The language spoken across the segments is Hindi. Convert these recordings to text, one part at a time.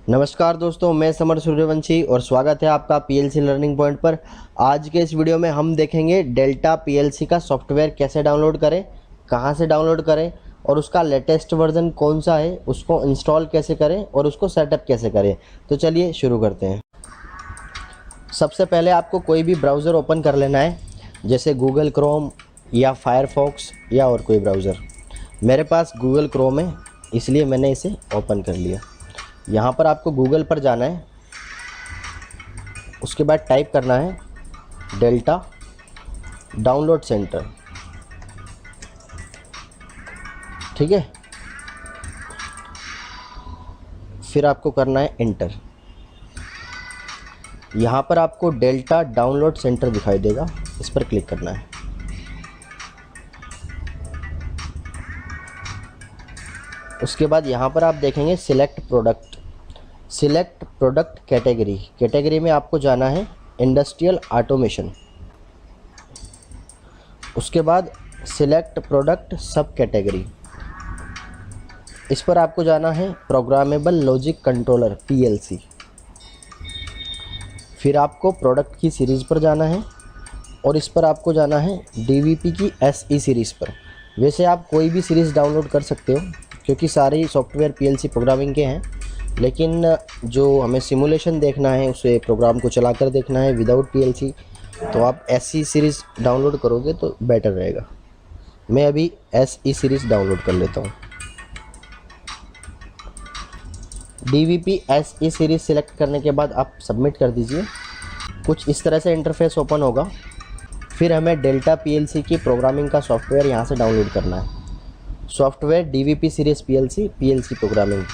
नमस्कार दोस्तों, मैं समर सूर्यवंशी और स्वागत है आपका पीएलसी लर्निंग पॉइंट पर। आज के इस वीडियो में हम देखेंगे डेल्टा पीएलसी का सॉफ्टवेयर कैसे डाउनलोड करें, कहां से डाउनलोड करें और उसका लेटेस्ट वर्जन कौन सा है, उसको इंस्टॉल कैसे करें और उसको सेटअप कैसे करें। तो चलिए शुरू करते हैं। सबसे पहले आपको कोई भी ब्राउज़र ओपन कर लेना है, जैसे गूगल क्रोम या फायरफॉक्स या और कोई ब्राउज़र। मेरे पास गूगल क्रोम है, इसलिए मैंने इसे ओपन कर लिया। यहाँ पर आपको गूगल पर जाना है, उसके बाद टाइप करना है डेल्टा डाउनलोड सेंटर। ठीक है, फिर आपको करना है एंटर। यहाँ पर आपको डेल्टा डाउनलोड सेंटर दिखाई देगा, इस पर क्लिक करना है। उसके बाद यहाँ पर आप देखेंगे सिलेक्ट प्रोडक्ट कैटेगरी में आपको जाना है इंडस्ट्रियल ऑटोमेशन। उसके बाद सिलेक्ट प्रोडक्ट सब कैटेगरी, इस पर आपको जाना है प्रोग्रामेबल लॉजिक कंट्रोलर पीएलसी। फिर आपको प्रोडक्ट की सीरीज़ पर जाना है और इस पर आपको जाना है डीवीपी की एसई सीरीज़ पर। वैसे आप कोई भी सीरीज़ डाउनलोड कर सकते हो, क्योंकि सारे सॉफ्टवेयर पीएलसी प्रोग्रामिंग के हैं, लेकिन जो हमें सिमुलेशन देखना है, उसे प्रोग्राम को चलाकर देखना है विदाउट पीएलसी, तो आप एसई सीरीज़ डाउनलोड करोगे तो बेटर रहेगा। मैं अभी एसई सीरीज़ डाउनलोड कर लेता हूँ। डीवीपी एसई सीरीज़ सिलेक्ट करने के बाद आप सबमिट कर दीजिए। कुछ इस तरह से इंटरफेस ओपन होगा। फिर हमें डेल्टा पीएलसी की प्रोग्रामिंग का सॉफ्टवेयर यहाँ से डाउनलोड करना है। Software DVP series PLC programming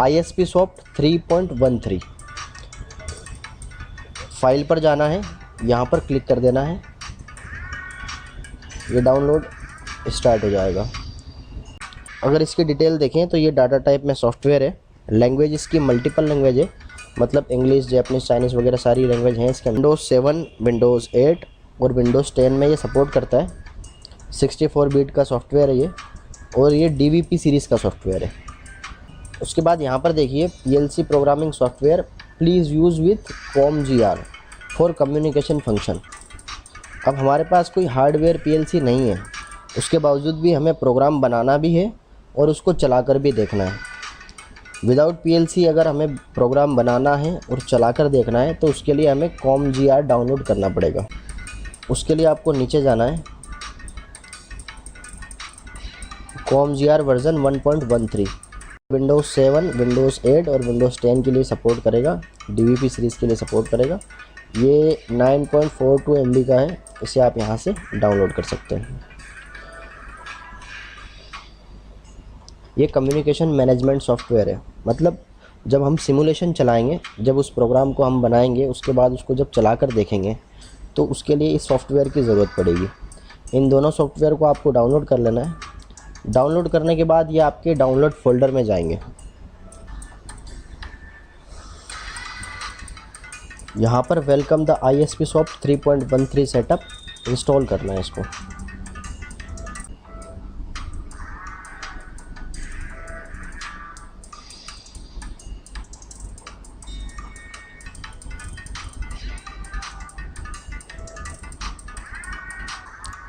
ISP soft 3.13। File पर जाना है, यहाँ पर क्लिक कर देना है, ये डाउनलोड स्टार्ट हो जाएगा। अगर इसकी डिटेल देखें तो ये डाटा टाइप में सॉफ्टवेयर है। लैंग्वेज इसकी मल्टीपल लैंग्वेज है, मतलब इंग्लिश, जापानीज़, चाइनीज़ वगैरह सारी लैंग्वेज हैं इसके। विंडोज़ 7, विंडोज़ 8 और विंडोज़ 10 में ये सपोर्ट करता है। 64 बिट का सॉफ्टवेयर है ये, और ये डीवीपी सीरीज़ का सॉफ्टवेयर है। उसके बाद यहाँ पर देखिए PLC programming software please use with COMGR for communication function. अब हमारे पास कोई हार्डवेयर पीएलसी नहीं है, उसके बावजूद भी हमें प्रोग्राम बनाना भी है और उसको चलाकर भी देखना है। विदाउट पीएलसी अगर हमें प्रोग्राम बनाना है और चलाकर देखना है तो उसके लिए हमें COMGR डाउनलोड करना पड़ेगा। उसके लिए आपको नीचे जाना है, COMGR वर्जन 1.13 विंडोज़ 7, विंडोज़ 8 और विंडोज़ 10 के लिए सपोर्ट करेगा, डीवीपी सीरीज़ के लिए सपोर्ट करेगा। ये 9.42 MB का है, इसे आप यहाँ से डाउनलोड कर सकते हैं। ये कम्युनिकेशन मैनेजमेंट सॉफ्टवेयर है, मतलब जब हम सिमुलेशन चलाएंगे, जब उस प्रोग्राम को हम बनाएंगे, उसके बाद उसको जब चला कर देखेंगे तो उसके लिए इस सॉफ्टवेयर की ज़रूरत पड़ेगी। इन दोनों सॉफ्टवेयर को आपको डाउनलोड कर लेना है। डाउनलोड करने के बाद ये आपके डाउनलोड फोल्डर में जाएंगे। यहाँ पर welcome the ISP soft 3.13 setup install करना है इसको।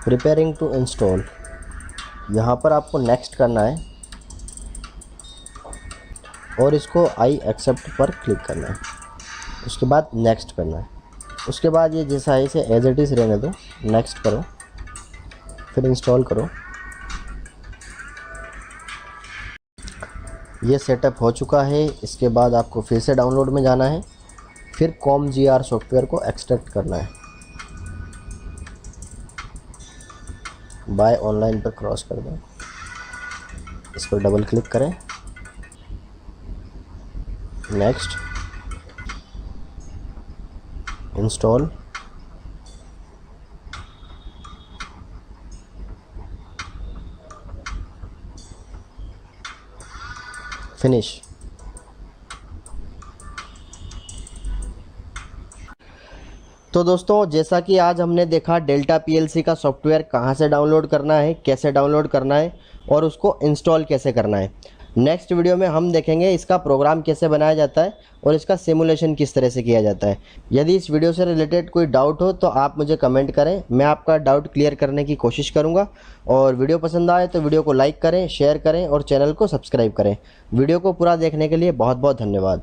प्रिपेयरिंग टू इंस्टॉल, यहाँ पर आपको नेक्स्ट करना है और इसको आई एक्सेप्ट पर क्लिक करना है। उसके बाद नेक्स्ट करना है। उसके बाद ये जैसा है इसे एज इट इज़ रहने दो, नेक्स्ट करो, फिर इंस्टॉल करो। ये सेटअप हो चुका है। इसके बाद आपको फिर से डाउनलोड में जाना है, फिर COMGR सॉफ्टवेयर को एक्सट्रैक्ट करना है। बाय ऑनलाइन पर क्रॉस कर दें, इस पर डबल क्लिक करें, नेक्स्ट, इंस्टॉल, फिनिश। तो दोस्तों, जैसा कि आज हमने देखा डेल्टा पीएलसी का सॉफ्टवेयर कहां से डाउनलोड करना है, कैसे डाउनलोड करना है और उसको इंस्टॉल कैसे करना है। नेक्स्ट वीडियो में हम देखेंगे इसका प्रोग्राम कैसे बनाया जाता है और इसका सिमुलेशन किस तरह से किया जाता है। यदि इस वीडियो से रिलेटेड कोई डाउट हो तो आप मुझे कमेंट करें, मैं आपका डाउट क्लियर करने की कोशिश करूंगा। और वीडियो पसंद आए तो वीडियो को लाइक करें, शेयर करें और चैनल को सब्सक्राइब करें। वीडियो को पूरा देखने के लिए बहुत बहुत धन्यवाद।